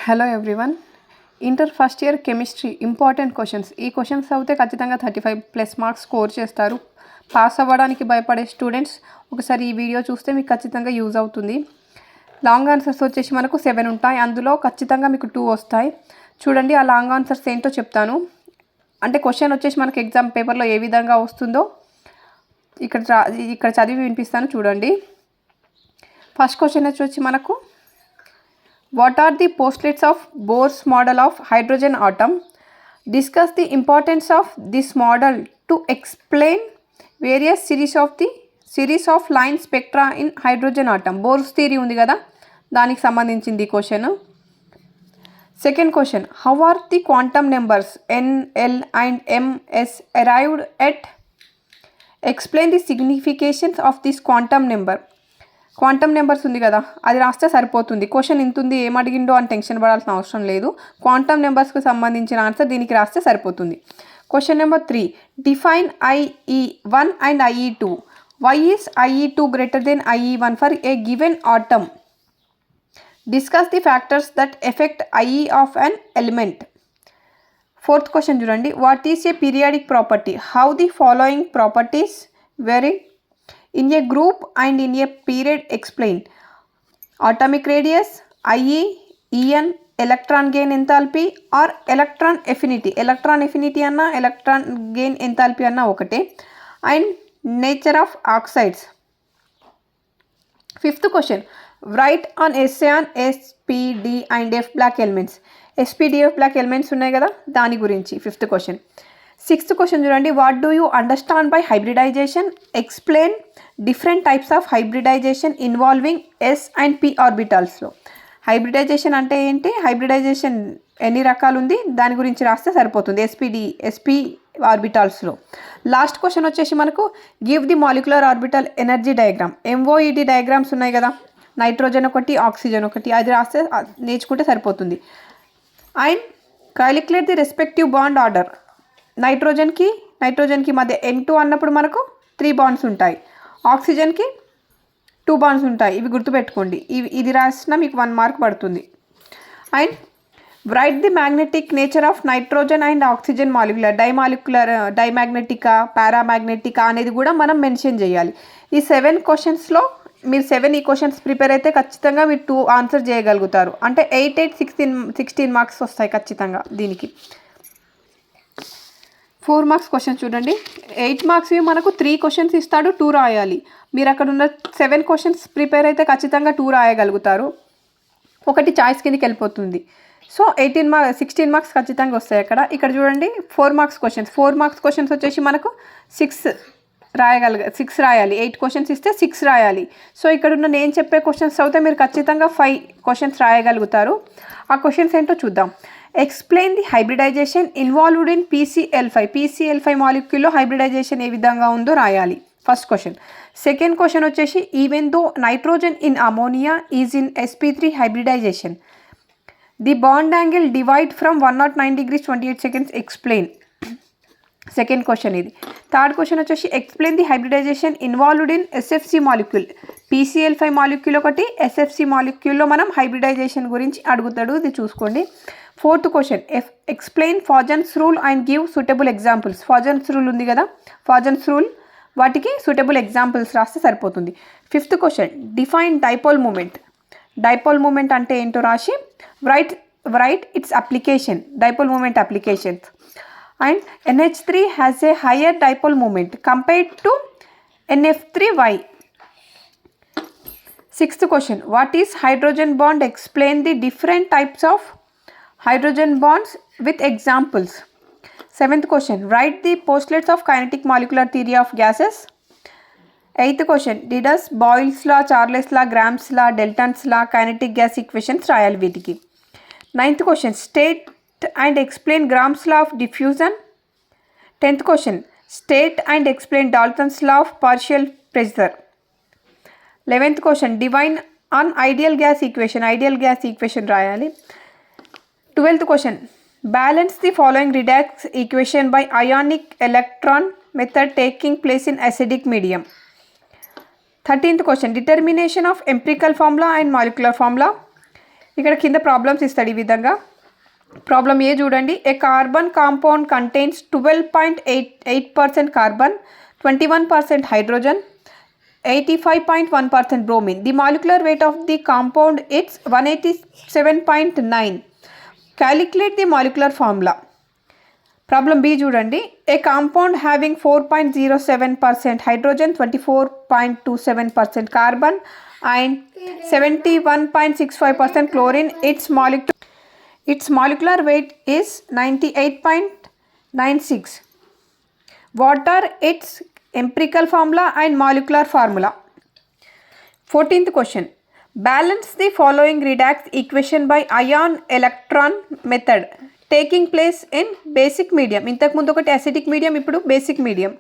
Hello everyone. Inter first year chemistry important questions. ఈ questions అయితే ఖచ్చితంగా 35+ మార్క్స్ స్కోర్ చేస్తారు. పాస్ అవ్వడానికి భయపడే స్టూడెంట్స్ ఒకసారి ఈ వీడియో చూస్తే మీకు ఖచ్చితంగా యూజ్ అవుతుంది. లాంగ్ ఆన్సర్స్ వచ్చేసి మనకు 7 ఉంటాయి. అందులో ఖచ్చితంగా మీకు 2 వస్తాయి. చూడండి, ఆ లాంగ్ ఆన్సర్స్ ఏంటో చెప్తాను. అంటే క్వశ్చన్ వచ్చేసి మనకు ఎగ్జామ్ పేపర్లో ఏ విధంగా వస్తుందో ఇక్కడ చదివి వినిపిస్తాను, చూడండి. ఫస్ట్ క్వశ్చన్ వచ్చి మనకు, what are the postulates of Bohr's model of hydrogen atom? Discuss the importance of this model to explain various series of line spectra in hydrogen atom. Bohr's theory ఉంది కదా, దానికి సంబంధించింది ఈ question. Second question, how are the quantum numbers n, l and m s arrived at? Explain the significations of this quantum number. Quantum numbers ఉంది కదా, అది రాస్తే సరిపోతుంది. క్వశ్చన్ ఇంత ఉంది, ఏం అడిగిండో అని టెన్షన్ పడాల్సిన అవసరం లేదు. క్వాంటమ్ నెంబర్స్కి సంబంధించిన ఆన్సర్ దీనికి రాస్తే సరిపోతుంది. Question number 3, define IE1 and IE2. Why is IE2 greater than IE1 for a given atom? Discuss the factors that affect IE of an element. Fourth question చూడండి, what is a periodic property? How the following properties vary in a group and in a period? explain. Atomic radius, IE, En, electron gain enthalpy or electron affinity. Electron affinity anna electron gain enthalpy anna okate. And nature of oxides. Fifth question, write an essay on SPD and F black elements. SPDF black elements ఉన్నాయి కదా, దాని గురించి fifth question. Sixth question చూడండి, what do you understand by hybridization? Explain different types of hybridization involving S and P ఆర్బిటాల్స్లో. Hybridization అంటే ఏంటి, hybridisation ఎన్ని రకాలు ఉంది, దాని గురించి రాస్తే సరిపోతుంది. SP ఆర్బిటాల్స్లో. లాస్ట్ క్వశ్చన్ వచ్చేసి మనకు, give the molecular orbital energy diagram. MOED diagrams ఉన్నాయి కదా, నైట్రోజన్ ఒకటి, ఆక్సిజన్ ఒకటి, అది రాస్తే నేర్చుకుంటే సరిపోతుంది. And calculate the respective bond order. నైట్రోజన్కి మధ్య N2 అన్నప్పుడు మనకు 3 బాండ్స్ ఉంటాయి, ఆక్సిజన్కి 2 బాండ్స్ ఉంటాయి. ఇవి గుర్తుపెట్టుకోండి. ఇది రాసినా మీకు 1 మార్క్ పడుతుంది. And write the magnetic nature of nitrogen and oxygen molecular, డైమాగ్నెటికా, పారామాగ్నెటికా అనేది కూడా మనం మెన్షన్ చేయాలి. ఈ 7 క్వశ్చన్స్లో మీరు 7 ఈ క్వశ్చన్స్ ప్రిపేర్ అయితే ఖచ్చితంగా మీరు 2 ఆన్సర్ చేయగలుగుతారు. అంటే 8, 16 మార్క్స్ వస్తాయి ఖచ్చితంగా దీనికి. 4 మార్క్స్ క్వశ్చన్స్ చూడండి. 8 మార్క్స్ మనకు 3 క్వశ్చన్స్ ఇస్తాడు, 2 రాయాలి. మీరు అక్కడ ఉన్న 7 క్వశ్చన్స్ ప్రిపేర్ అయితే ఖచ్చితంగా 2 రాయగలుగుతారు. ఒకటి చాయిస్ కిందకి వెళ్ళిపోతుంది. సో 16 మార్క్స్ ఖచ్చితంగా వస్తాయి అక్కడ. ఇక్కడ చూడండి, 4 మార్క్స్ క్వశ్చన్స్ వచ్చేసి మనకు 6 రాయాలి. 8 క్వశ్చన్స్ ఇస్తే 6 రాయాలి. సో ఇక్కడ ఉన్న నేను చెప్పే క్వశ్చన్స్ అయితే మీరు ఖచ్చితంగా 5 క్వశ్చన్స్ రాయగలుగుతారు. ఆ క్వశ్చన్స్ ఏంటో చూద్దాం. Explain the hybridization involved in PCl5 మాలిక్యూల్లో హైబ్రిడైజేషన్ ఏ విధంగా ఉందో రాయాలి. First question. సెకండ్ క్వశ్చన్ వచ్చేసి, even though nitrogen in ammonia is in sp3 hybridization, the bond angle divide from 109 degrees 28 seconds. Explain. Second question ఇది. Third question వచ్చేసి, explain the hybridization involved in SFC molecule. PCl5 molecule ఒకటి, SFC మాలిక్యూల్లో మనం hybridization గురించి అడుగుతాడు, ఇది చూసుకోండి. Fourth question, explain Fajans rule and give suitable examples. Fajans rule ఉంది కదా, ఫాజన్స్ రూల్ వాటికి సూటబుల్ ఎగ్జాంపుల్స్ రాస్తే సరిపోతుంది. Fifth question, define dipole moment అంటే ఏంటో రాసి write its application, dipole moment applications. And NH3 has a higher dipole moment compared to NF3. Why? Sixth question, what is hydrogen bond? Explain the different types of hydrogen bonds with examples. Seventh question, write the postulates of kinetic molecular theory of gases. Eighth question, discuss Boyle's law, Charles law, Graham's law, Dalton's law, kinetic gas equations రాయాలి వీటికి. Ninth question, state and explain Graham's law of diffusion. 10th question, state and explain Dalton's law of partial pressure. 11th question, define an ideal gas equation రాయాలి. 12th question, balance the following redox equation by ionic electron method taking place in acidic medium. 13th question, determination of empirical formula and molecular formula. ఇక్కడ కింద problems ఇస్తాడు ఈ విధంగా. Problem A చూడండి. A carbon compound contains 12.8% carbon, 21% hydrogen, 85.1% bromine. The molecular weight of the compound is 187.9. Calculate the molecular formula. Problem B చూడండి. A compound having 4.07% hydrogen, 24.27% carbon and 71.65% chlorine. Its molecular weight is 98.96. What are its empirical formula and molecular formula? 14th question. Balance the following redox equation by ion electron method taking place in basic medium. ఇంతకు ముందు ఒకటి acidic medium, ఇప్పుడు basic medium.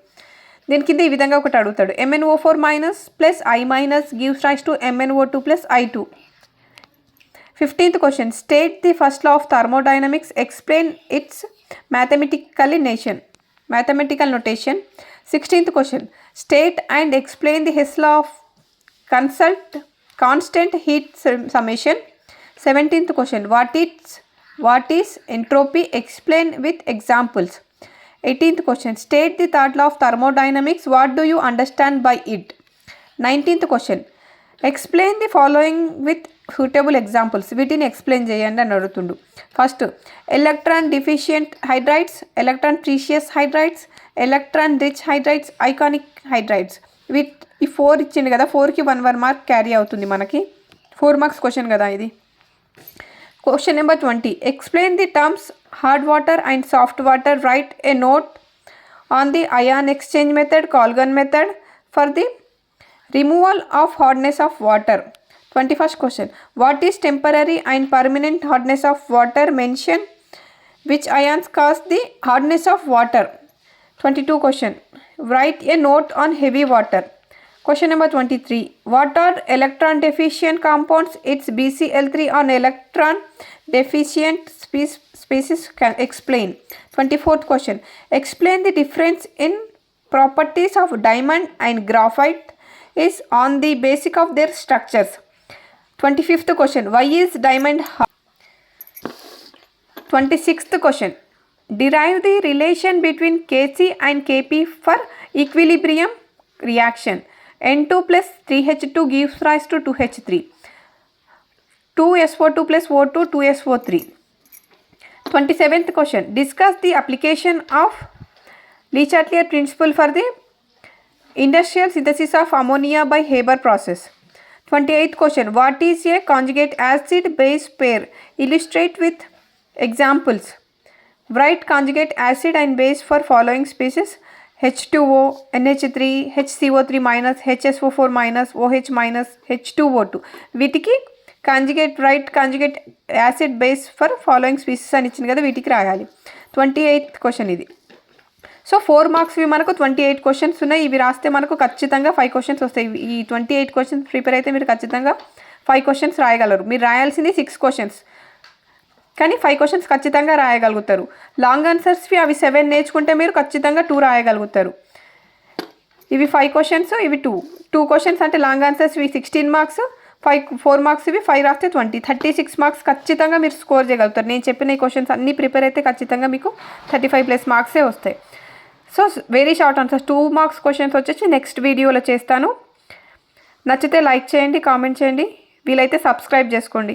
దీని కింద ఈ విధంగా ఒకటి అడుగుతాడు. MnO4- plus I- gives rise to MnO2 plus I2. 15th question. State the first law of thermodynamics. Explain its mathematical notation. 16th question. State and explain the Hess law of constant heat summation. 17th question. What is entropy? Explain with examples. 18th question. State the third law of thermodynamics. What do you understand by it? 19th question. Explain the following with suitable examples. వీటిని explain చేయండి అని అడుగుతుండు. First electron deficient hydrides, electron precious hydrides, electron rich hydrides, iconic hydrides. ఈ 4 ఇచ్చిండు కదా, 4కి 1 mark carry అవుతుంది మనకి. 4 మార్క్స్ క్వశ్చన్ కదా ఇది. Question number 20. Explain the terms hard water and soft water. Write a note on the ion exchange method, Calgon method for the removal of hardness of water. 21st question. What is temporary and permanent hardness of water? Mention which ions cause the hardness of water. 22 question. Write a note on heavy water. Question number 23. What are electron deficient compounds? It's BCl3 on electron deficient species. Can explain. 24th question. Explain the difference in properties of diamond and graphite is on the basis of their structures. 25th question. Why is diamond hard? 26th question. Derive the relation between Kc and Kp for equilibrium reaction. N2 plus 3H2 gives rise to 2H3. 2SO2 plus O2, 2SO3. 27th question. Discuss the application of Le Chatelier principle for the industrial synthesis of ammonia by Haber process. 28th question. What is a conjugate acid base pair? Illustrate with examples. Write conjugate acid and base for following species: H2O, NH3, HCO3-, HSO4-, OH-, H2O2. వీటికి conjugate right conjugate acid base for following species అని ఇచ్చింది కదా, వీటికి రాయాలి. 28th question ఇది. So 4 మార్క్స్వి మనకు 28 questions ఉన్నాయి. ఇవి రాస్తే మనకు ఖచ్చితంగా 5 క్వశ్చన్స్ వస్తాయి. ఈ 28 క్వశ్చన్స్ ప్రిపేర్ అయితే మీరు ఖచ్చితంగా 5 క్వశ్చన్స్ రాయగలరు. మీరు రాయాల్సింది 6 క్వశ్చన్స్, కానీ 5 క్వశ్చన్స్ ఖచ్చితంగా రాయగలుగుతారు. లాంగ్ ఆన్సర్స్వి అవి 7 నేర్చుకుంటే మీరు ఖచ్చితంగా 2 రాయగలుగుతారు. ఇవి 5 క్వశ్చన్స్, ఇవి 2 క్వశ్చన్స్ అంటే లాంగ్ ఆన్సర్స్వి 16 మార్క్స్, 4 మార్క్స్ ఇవి 5 రాస్తే 36 మార్క్స్ ఖచ్చితంగా మీరు స్కోర్ చేయగలుగుతారు. నేను చెప్పిన ఈ క్వశ్చన్స్ అన్నీ ప్రిపేర్ అయితే ఖచ్చితంగా మీకు 35+ మార్క్సే వస్తాయి. So very short answers. 2 marks questions వచ్చేసి నెక్స్ట్ వీడియోలో చేస్తాను. నచ్చితే లైక్ చేయండి, కామెంట్ చేయండి, వీలైతే సబ్స్క్రైబ్ చేసుకోండి.